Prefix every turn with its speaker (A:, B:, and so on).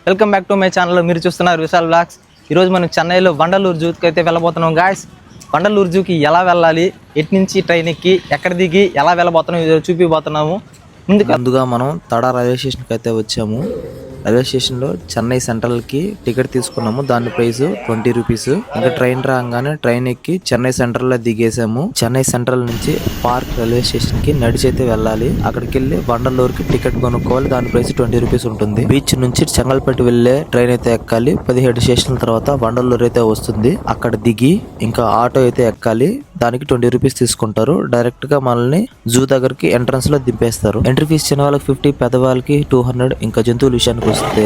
A: Welcome back to my channel. మీరు చూస్తున్నారు Vishal blogs. ఈరోజు మనం చెన్నైలో వండలూరు జూకి అయితే వెళ్ళబోతున్నాం గాయస్. వండలూరు జూకి ఎలా వెళ్ళాలి, ఎటు నుంచి ట్రైన్ ఎక్కి ఎక్కడ దిగి ఎలా వెళ్ళబోతున్నాం చూపిపోతున్నాము. ముందుగా మనం తడ రైల్వే స్టేషన్కి అయితే వచ్చాము. రైల్వే స్టేషన్లో చెన్నై సెంట్రల్కి టికెట్ తీసుకున్నాము. దాని ప్రైస్ 20 రూపీస్. ఇంకా ట్రైన్ రాగానే ట్రైన్ ఎక్కి చెన్నై సెంట్రల్లో దిగేసాము. చెన్నై సెంట్రల్ నుంచి పార్క్ రైల్వే స్టేషన్కి నడిచి అయితే వెళ్ళాలి. అక్కడికి వెళ్ళి వండలూరుకి టికెట్ కొనుక్కోవాలి. దాని ప్రైస్ 20 రూపీస్ ఉంటుంది. బీచ్ నుంచి చెంగల్పేట వెళ్లే ట్రైన్ అయితే ఎక్కాలి. 17 స్టేషన్ల తర్వాత వండలూరు అయితే వస్తుంది. అక్కడ దిగి ఇంకా ఆటో అయితే ఎక్కాలి. దానికి 20 రూపీస్ తీసుకుంటారు. డైరెక్ట్ గా మనల్ని జూ దగ్గరికి ఎంట్రన్స్ లో దింపేస్తారు. ఎంట్రీ ఫీజు చిన్న వాళ్ళకి 50, పెద్ద వాళ్ళకి 200. ఇంకా జంతువుల విషయానికి వస్తే